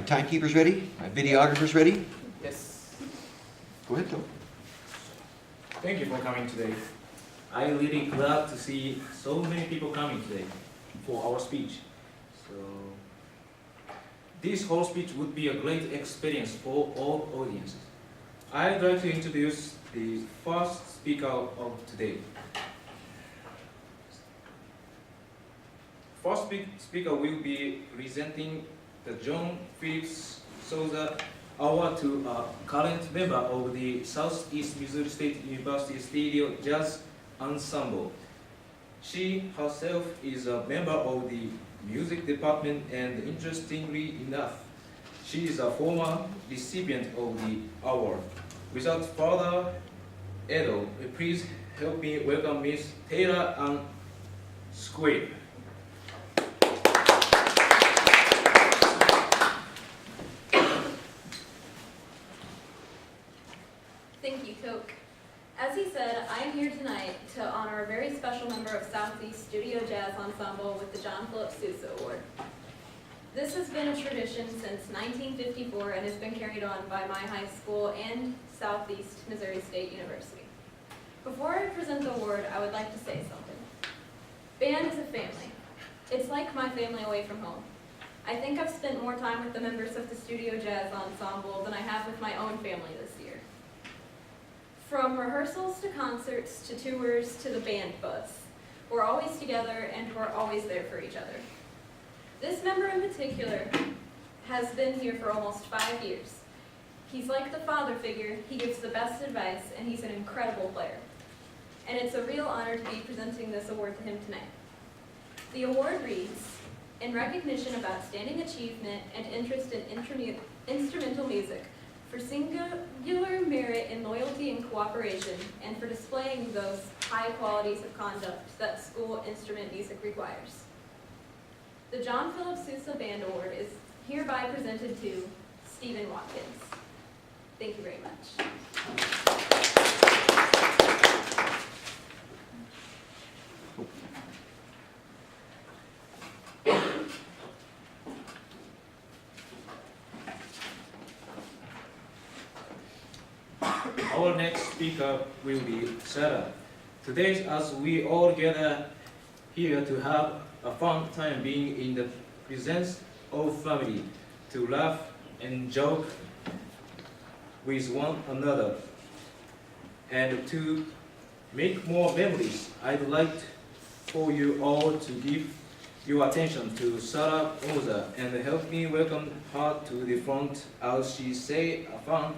timekeeper's ready? My videographer's ready? Yes. Go ahead, Phil. Thank you for coming today. I'm really glad to see so many people coming today for our speech. So, this whole speech would be a great experience for all audiences. I'd like to introduce the first speaker of today. First speaker will be presenting the John Phillips Sousa Award to a current member of the Southeast Missouri State University Studio Jazz Ensemble. She herself is a member of the music department, and interestingly enough, she is a former recipient of the award. Without further ado, please help me welcome Miss Taylor Ann Square. Thank you, Coke. As he said, I am here tonight to honor a very special member of Southeast Studio Jazz Ensemble with the John Phillips Sousa Award. This has been a tradition since 1954 and has been carried on by my high school and Southeast Missouri State University. Before I present the award, I would like to say something. Band is a family. It's like my family away from home. I think I've spent more time with the members of the Studio Jazz Ensemble than I have with my own family this year. From rehearsals to concerts to tours to the band bus, we're always together and we're always there for each other. This member in particular has been here for almost 5 years. He's like the father figure, he gives the best advice, and he's an incredible player. And it's a real honor to be presenting this award to him tonight. The award reads, in recognition of outstanding achievement and interest in instrumental music, for singular merit in loyalty and cooperation, and for displaying those high qualities of conduct that school instrument music requires. The John Phillips Sousa Band Award is hereby presented to Stephen Watkins. Thank you very much. Our next speaker will be Sarah. Today, as we all gather here to have a fun time being in the presence of family, to laugh and joke with one another, and to make more memories, I'd like for you all to give your attention to Sarah Oza and help me welcome her to the front as she say a fun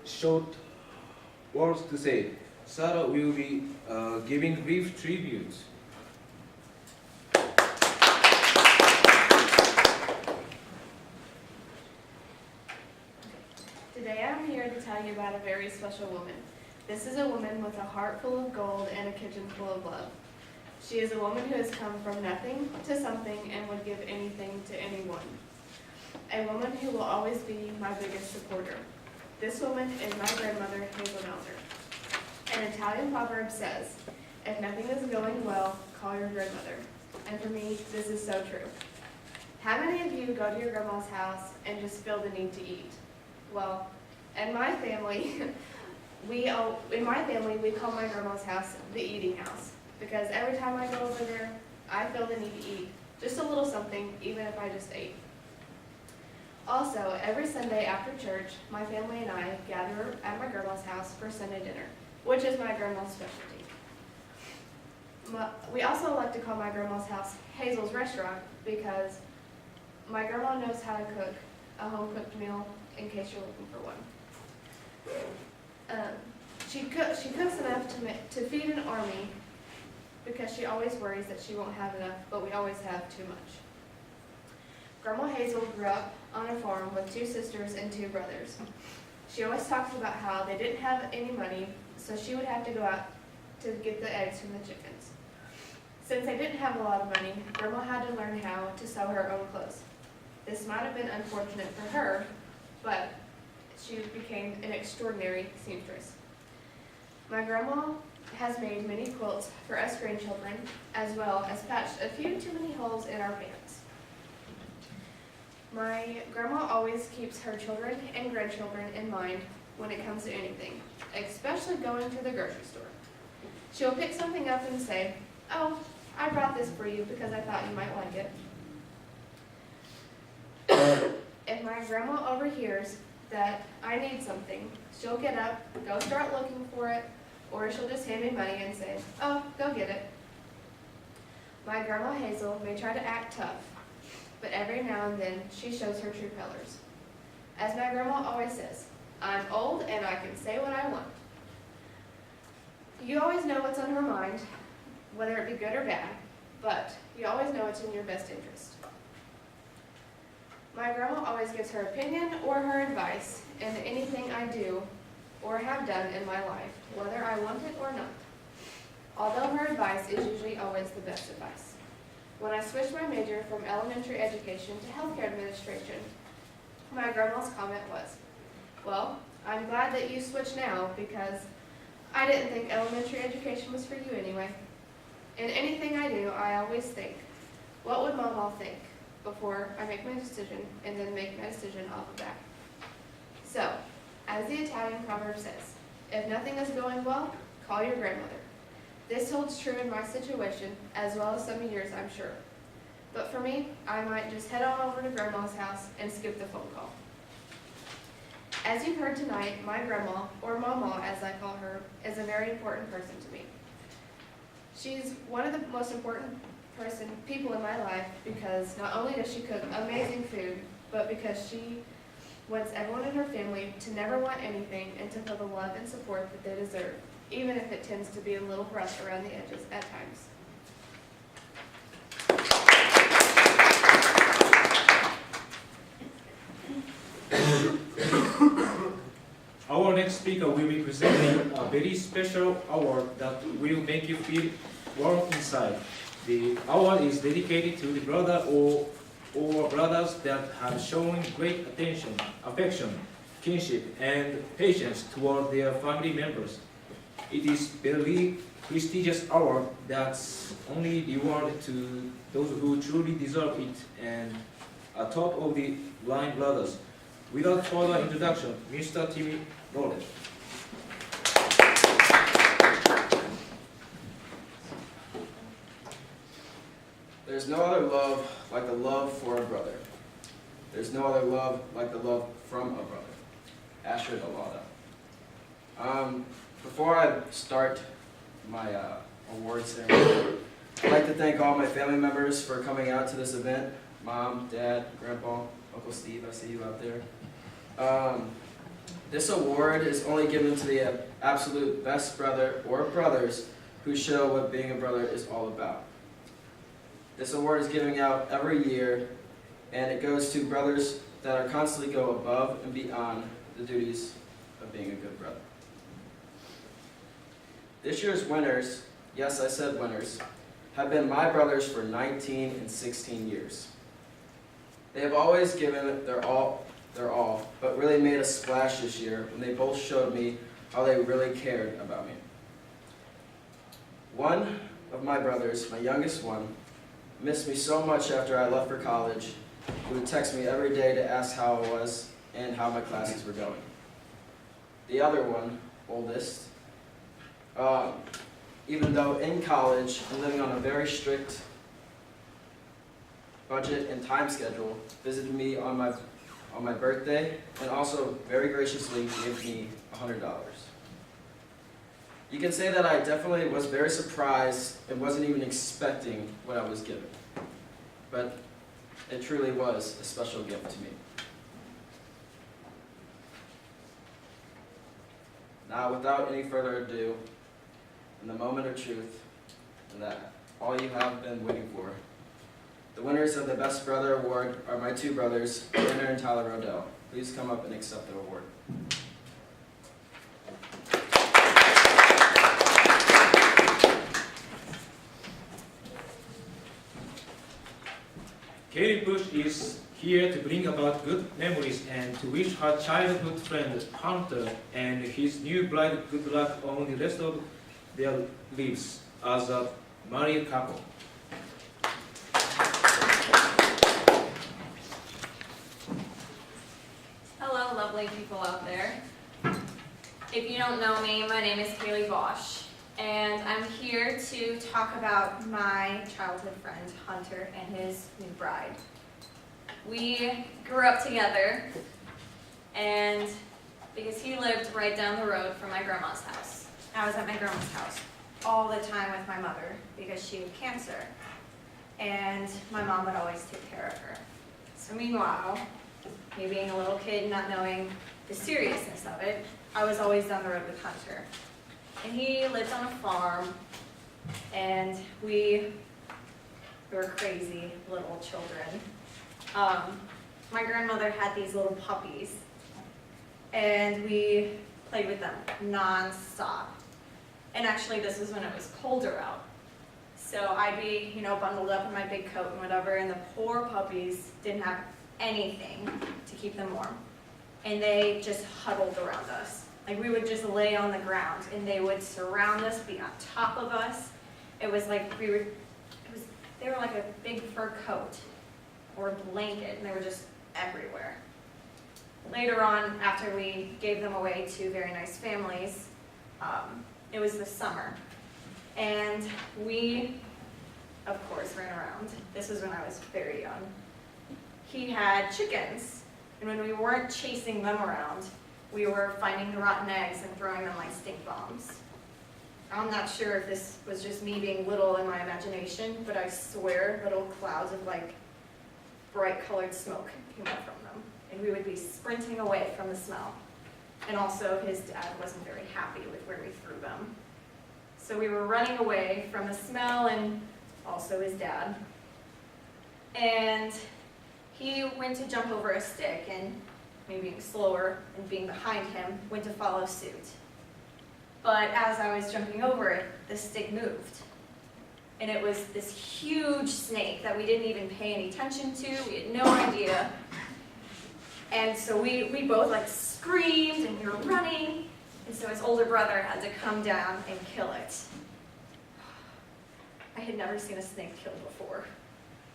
short words to say. Sarah will be giving brief tribute. Today I'm here to tell you about a very special woman. This is a woman with a heart full of gold and a kitchen full of love. She is a woman who has come from nothing to something and would give anything to anyone. A woman who will always be my biggest supporter. This woman is my grandmother, Hazel Melzer. An Italian proverb says, if nothing is going well, call your grandmother. And for me, this is so true. How many of you go to your grandma's house and just feel the need to eat? Well, in my family, we call my grandma's house the eating house, because every time I go over there, I feel the need to eat just a little something, even if I just ate. Also, every Sunday after church, my family and I gather at my grandma's house for Sunday dinner, which is my grandma's specialty. We also like to call my grandma's house Hazel's Restaurant, because my grandma knows how to cook a home-cooked meal, in case you're looking for one. She cooks enough to feed an army, because she always worries that she won't have enough, but we always have too much. Grandma Hazel grew up on a farm with 2 sisters and 2 brothers. She always talks about how they didn't have any money, so she would have to go out to get the eggs from the chickens. Since they didn't have a lot of money, Grandma had to learn how to sew her own clothes. This might have been unfortunate for her, but she became an extraordinary seamstress. My grandma has made many quilts for us grandchildren, as well as patched a few too many holes in our pants. My grandma always keeps her children and grandchildren in mind when it comes to anything, especially going to the grocery store. She'll pick something up and say, "Oh, I brought this for you because I thought you might like it." If my grandma overhears that I need something, she'll get up, go start looking for it, or she'll just hand me money and say, "Oh, go get it." My grandma Hazel may try to act tough, but every now and then she shows her true colors. As my grandma always says, "I'm old and I can say what I want." You always know what's on her mind, whether it be good or bad, but you always know it's in your best interest. My grandma always gives her opinion or her advice in anything I do or have done in my life, whether I want it or not. Although her advice is usually always the best advice. When I switched my major from elementary education to healthcare administration, my grandma's comment was, "Well, I'm glad that you switched now because I didn't think elementary education was for you anyway." In anything I do, I always think, what would Mama think before I make my decision, and then make my decision off of that. So, as the Italian proverb says, if nothing is going well, call your grandmother. This holds true in my situation, as well as some of yours, I'm sure. But for me, I might just head on over to Grandma's house and skip the phone call. As you've heard tonight, my grandma, or Mama as I call her, is a very important person to me. She's one of the most important people in my life because not only does she cook amazing food, but because she wants everyone in her family to never want anything and to feel the love and support that they deserve, even if it tends to be a little rough around the edges at times. Our next speaker will be presenting a very special award that will make you feel warm inside. The award is dedicated to the brother or brothers that have shown great attention, affection, kinship, and patience toward their family members. It is a very prestigious award that's only awarded to those who truly deserve it and are top of the line brothers. Without further introduction, Mr. Timmy Rowland. There's no other love like the love for a brother. There's no other love like the love from a brother. Asher Dalada. Before I start my award ceremony, I'd like to thank all my family members for coming out to this event. Mom, Dad, Grandpa, Uncle Steve, I see you out there. This award is only given to the absolute best brother or brothers who show what being a brother is all about. This award is given out every year, and it goes to brothers that are constantly go above and beyond the duties of being a good brother. This year's winners, yes, I said winners, have been my brothers for 19 and 16 years. They have always given it their all, but really made a splash this year when they both showed me how they really cared about me. One of my brothers, my youngest one, missed me so much after I left for college. He would text me every day to ask how I was and how my classes were going. The other one, oldest, even though in college and living on a very strict budget and time schedule, visited me on my birthday and also very graciously gave me $100. You can say that I definitely was very surprised and wasn't even expecting what I was given. But it truly was a special gift to me. Now, without any further ado, in the moment of truth, and that all you have been waiting for, the winners of the Best Brother Award are my two brothers, Tanner and Tyler Rodell. Please come up and accept the award. Katie Bush is here to bring about good memories and to wish her childhood friend Hunter and his new bride good luck on the rest of their lives as a married couple. Hello, lovely people out there. If you don't know me, my name is Kaylee Bosch, and I'm here to talk about my childhood friend, Hunter, and his new bride. We grew up together, and because he lived right down the road from my grandma's house. I was at my grandma's house all the time with my mother because she had cancer, and my mom would always take care of her. So meanwhile, me being a little kid, not knowing the seriousness of it, I was always down the road with Hunter. And he lived on a farm, and we were crazy little children. My grandmother had these little puppies, and we played with them non-stop. And actually, this was when it was colder out. So I'd be, bundled up in my big coat and whatever, and the poor puppies didn't have anything to keep them warm. And they just huddled around us. Like, we would just lay on the ground, and they would surround us, be on top of us. It was like they were like a big fur coat or a blanket, and they were just everywhere. Later on, after we gave them away to very nice families, it was the summer. And we, of course, ran around. This was when I was very young. He had chickens, and when we weren't chasing them around, we were finding the rotten eggs and throwing them like stink bombs. I'm not sure if this was just me being little in my imagination, but I swear little clouds of like bright colored smoke came up from them, and we would be sprinting away from the smell. And also his dad wasn't very happy with where we threw them. So we were running away from the smell and also his dad. And he went to jump over a stick, and me being slower and being behind him, went to follow suit. But as I was jumping over it, the stick moved. And it was this huge snake that we didn't even pay any attention to. We had no idea. And so we both like screamed, and we were running. And so his older brother had to come down and kill it. I had never seen a snake killed before.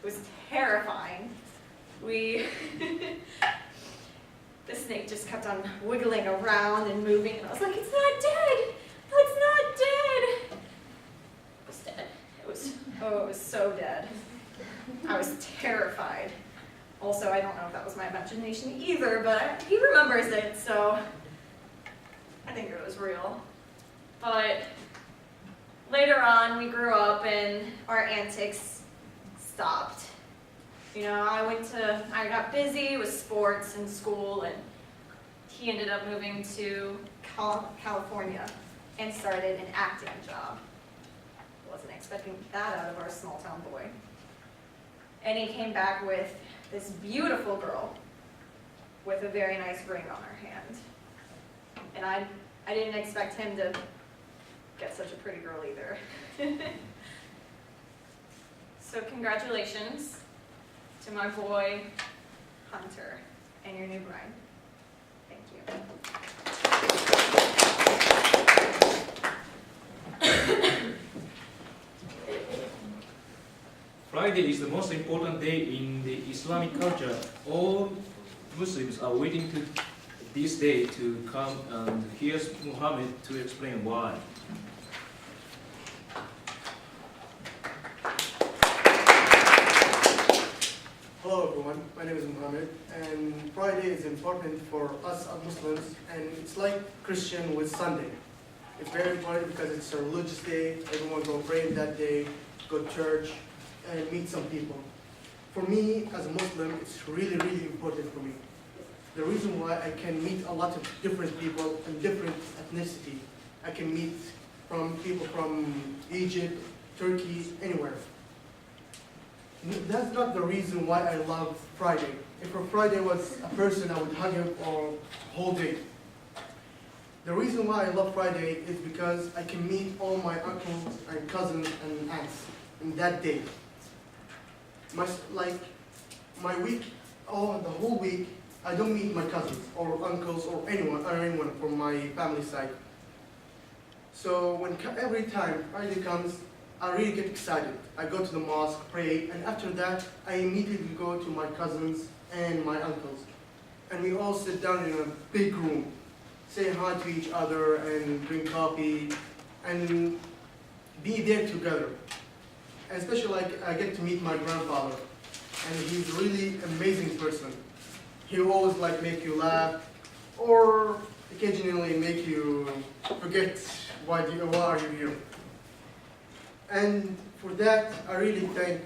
It was terrifying. The snake just kept on wiggling around and moving, and I was like, it's not dead! It's not dead! It was dead. It was so dead. I was terrified. Also, I don't know if that was my imagination either, but he remembers it, so I think it was real. But later on, we grew up and our antics stopped. I got busy with sports and school, and he ended up moving to California and started an acting job. Wasn't expecting that out of our small town boy. And he came back with this beautiful girl with a very nice ring on her hand. And I didn't expect him to get such a pretty girl either. So congratulations to my boy, Hunter, and your new bride. Thank you. Friday is the most important day in the Islamic culture. All Muslims are waiting to this day to come, and here's Muhammad to explain why. Hello everyone, my name is Mohammed, and Friday is important for us as Muslims, and it's like Christian with Sunday. It's very important because it's a religious day. Everyone go pray that day, go to church, and meet some people. For me, as a Muslim, it's really, really important for me. The reason why I can meet a lot of different people and different ethnicity. I can meet people from Egypt, Turkey, anywhere. That's not the reason why I love Friday. If a Friday was a person, I would hug him or hold it. The reason why I love Friday is because I can meet all my uncles and cousins and aunts in that day. The whole week, I don't meet my cousins or uncles or anyone from my family side. So every time Friday comes, I really get excited. I go to the mosque, pray, and after that, I immediately go to my cousins and my uncles. and we all sit down in a big room, say hi to each other and drink coffee and be there together. And especially like I get to meet my grandfather, and he's a really amazing person. He will always like make you laugh or occasionally make you forget why are you here. And for that, I really thank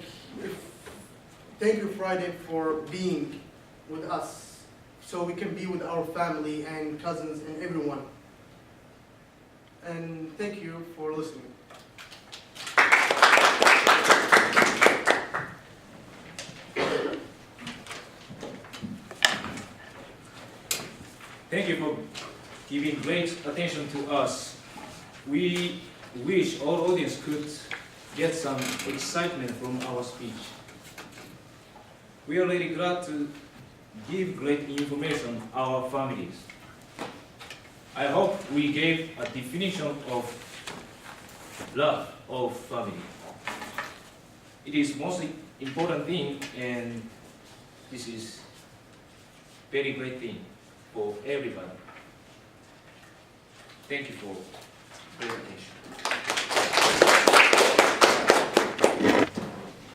you Friday for being with us so we can be with our family and cousins and everyone. And thank you for listening. Thank you for giving great attention to us. We wish all audience could get some excitement from our speech. We are really glad to give great information our families. I hope we gave a definition of love of family. It is most important thing, and this is very great thing for everybody. Thank you for your attention.